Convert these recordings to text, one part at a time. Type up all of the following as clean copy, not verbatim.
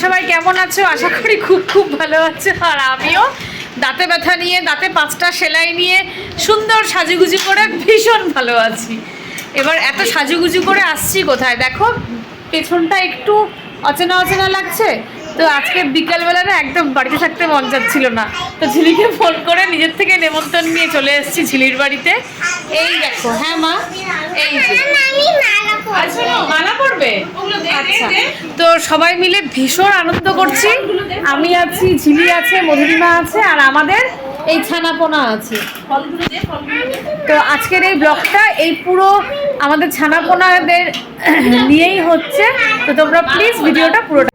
সবাই কেমন আছো? আশা করি খুব খুব ভালো আছো। আর আমিও দাঁতে ব্যথা নিয়ে, দাঁতে 5টা সেলাই নিয়ে সুন্দর সাজুগুজু করে ভীষণ ভালো আছি। এবার এত সাজুগুজু করে আসছি কোথায় দেখো, পেছনটা একটু অচেনা অচেনা লাগছে। তো আজকে বিকালবেলা না একদম বাড়িতে থাকতে মন যাচ্ছিল না, তো ঝিলিকে ফোন করে নিজের থেকে নেমন্তন্ন নিয়ে চলে এসেছি ঝিলির বাড়িতে। এই দেখো, হ্যাঁ মা, এই মালা পড়বে। আচ্ছা, তো সবাই মিলে ভীষণ আনন্দ করছি। আমি আছি, ঝিলি আছে, মধুরিমা আছে, আর আমাদের এই ছানাপোনা আছে। তো আজকের এই ব্লগটা এই পুরো আমাদের ছানাপোনাদের নিয়েই হচ্ছে। তো তোমরা প্লিজ ভিডিওটা পুরোটা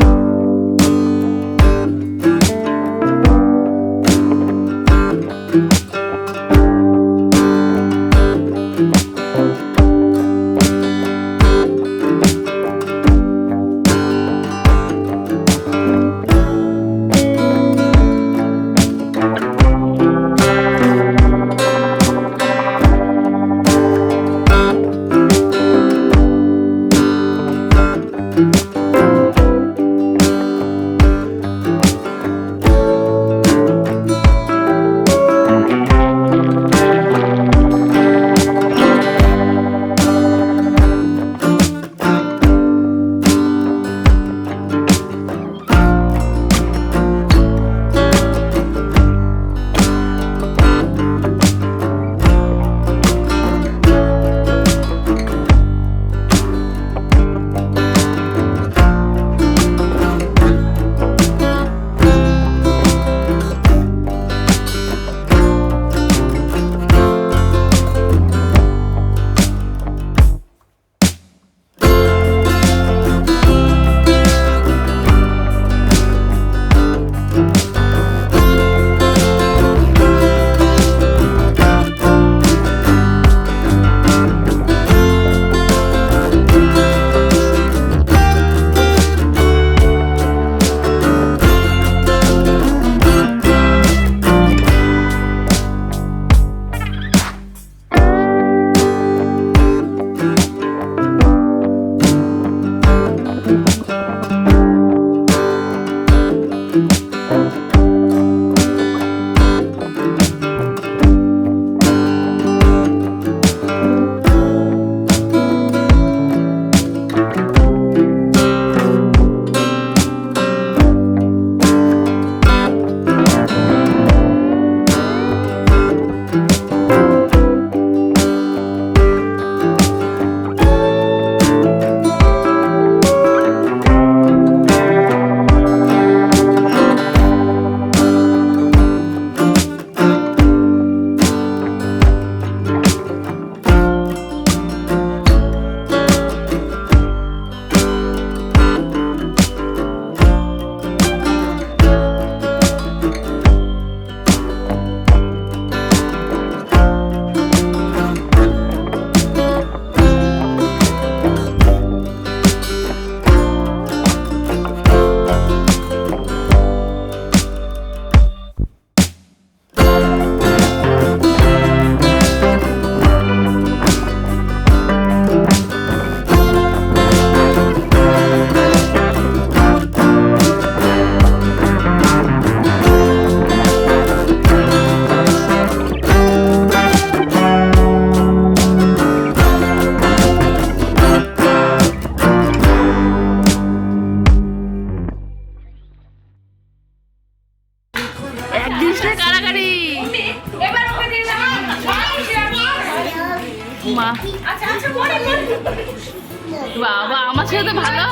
বাবা আমার সাথে ভালো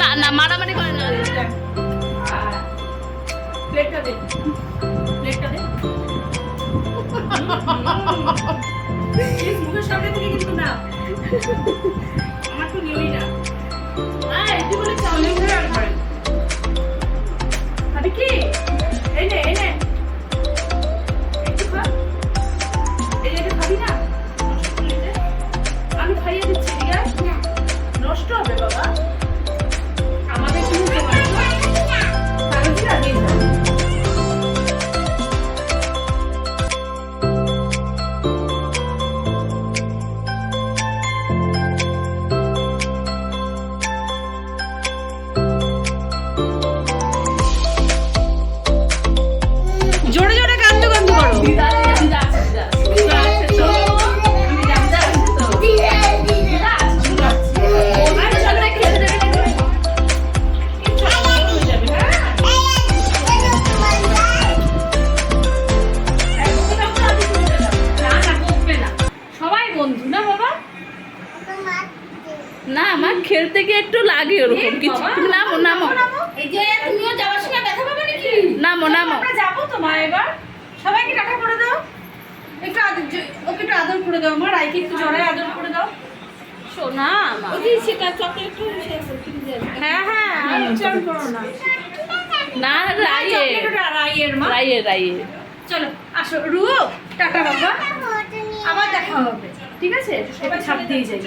না না মারামারি করে না। প্লেটটা দে, প্লেটটা দে। মুখের সামনে থেকে কিন্তু না, আমার তো নিওই না। একটু বলে চাউলে ঘুরে আর ঘরে খাবি কি? এই নে, এই নে, একটু খা। এই যে খাবি না, আমি খাইয়ে দিচ্ছি। ঠিক আছে, নষ্ট হবে বাবা, আমাদের কি হতে পারে না। বন্ধু না বাবা? না আমার খেলতে গিয়ে একটু লাগে ওরকম কিছু। তুমি নামো নামো এই যে তুমিও যাওয়ার সময় দেখা পাবে নাকি? নামো নামো। আমরা যাবো তো মা এবার। সবাইকে টাটা করে দাও। একটু আদর, ওকে একটু আদর করে দাও মা। রাইকে একটু জড়ায় আদর করে দাও। সোনা আমার। হ্যাঁ হ্যাঁ, চল করো না। না রাইয়ে রাইয়ের মা। রাইয়ে রাইয়ে। চলো আসো রু, টাটা বাবা, আবার দেখা হবে, ঠিক আছে? এবার ছাপ দিয়ে যাই।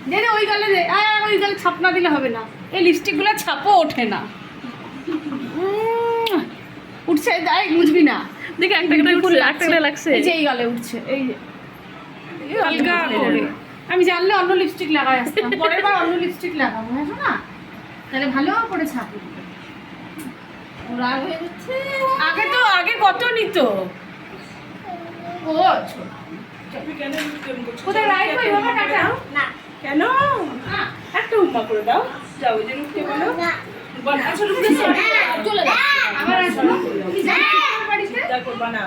দে দে ওই গালে দে। ওই গালে ছাপ না দিলে হবে না, এই লিপস্টিকগুলো ছাপও ওঠে না। উঠছে, যাই বুঝবি না। দেখে একটা একটা লাগছে। এই যে এই গালে উঠছে, এই যে হালকা করে। আমি জানলে অন্য লিপস্টিক লাগাই আসতাম, পরের বার অন্য লিপস্টিক লাগাবো, হ্যাঁ না? তাহলে ভালো করে ছাপ উঠবে। রাগ হয়ে যাচ্ছে। আগে কত নিত ও। কোথায় রাইট কই বাবা? টাটা না কেন? একটা উম্মা করে দাও। যাও ওই যে রুখতে বলো। চলে যাও। আবার আসো। কি জানো বাড়িতে? যা করবা না।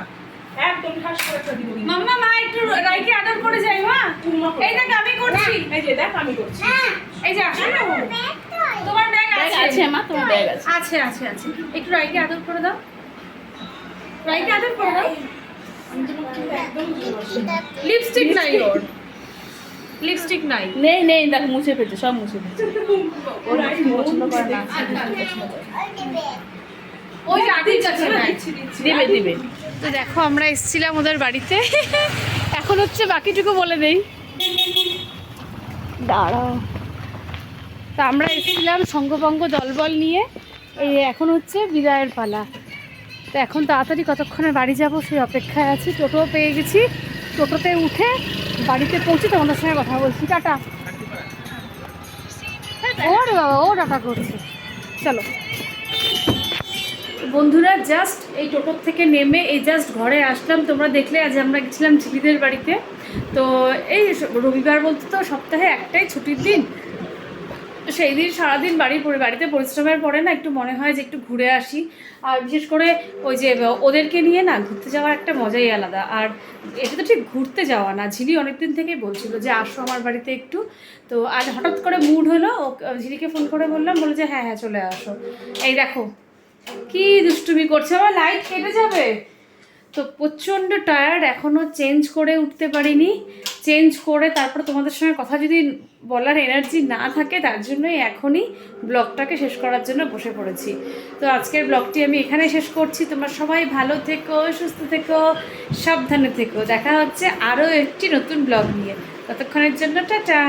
একদম ঠাস করে একটা দিব। মাম্মা মা একটু রাইকে আদর করে যাই মা। এই দেখ আমি করছি। এই যে দেখ আমি করছি। এই যে আসো না। তোমার ব্যাগ ব্যাগ আছে? আছে মা, তোমার ব্যাগ আছে। আছে আছে আছে। একটু রাইকে আদর করে দাও। রাইকে আদর করে দাও। লিপস্টিক নাই ওর, লিপস্টিক নাই। নেই নেই, দেখ মুছে ফেলছে, সব মুছে ফেলছে। ওরা কি পছন্দ করে না? ওই যে আদির কাছে নাই। দিবে দিবে। তো দেখো আমরা এসেছিলাম ওদের বাড়িতে। এখন হচ্ছে বাকিটুকু বলে দেই, দাঁড়াও। তা আমরা এসেছিলাম সঙ্গভঙ্গ দলবল নিয়ে। এই এখন হচ্ছে বিদায়ের পালা। তো এখন তাড়াতাড়ি কতক্ষণে বাড়ি যাব সেই অপেক্ষায় আছি। টোটোও পেয়ে গেছি, টোটোতে উঠে বাড়িতে পৌঁছে তোমাদের সঙ্গে কথা বলছি। টাটা। ওরে বাবা, ও টাটা করছে। চলো বন্ধুরা, জাস্ট এই টোটোর থেকে নেমে এই জাস্ট ঘরে আসলাম। তোমরা দেখলে আজ আমরা গেছিলাম ঝিলিদের বাড়িতে। তো এই রবিবার বলতে তো সপ্তাহে একটাই ছুটির দিন। তো সেই দিন সারাদিন বাড়িতে পরিশ্রমের পরে না একটু মনে হয় যে একটু ঘুরে আসি। আর বিশেষ করে ওই যে ওদেরকে নিয়ে না ঘুরতে যাওয়ার একটা মজাই আলাদা। আর এটা তো ঠিক ঘুরতে যাওয়া না, ঝিলি অনেকদিন থেকেই বলছিল যে আসো আমার বাড়িতে একটু। তো আজ হঠাৎ করে মুড হলো, ঝিলিকে ফোন করে বললাম, বলে যে হ্যাঁ হ্যাঁ চলে আসো। এই দেখো কি দুষ্টুমি করছে, আমার লাইট কেটে যাবে। তো প্রচণ্ড টায়ার্ড, এখনও চেঞ্জ করে উঠতে পারিনি। চেঞ্জ করে তারপর তোমাদের সঙ্গে কথা যদি বলার এনার্জি না থাকে, তার জন্যই এখনই ব্লগটাকে শেষ করার জন্য বসে পড়েছি। তো আজকের ব্লগটি আমি এখানে শেষ করছি। তোমরা সবাই ভালো থেকো, সুস্থ থেকো, সাবধানে থেকো। দেখা হচ্ছে আরও একটি নতুন ব্লগ নিয়ে। ততক্ষণের জন্য টাটা।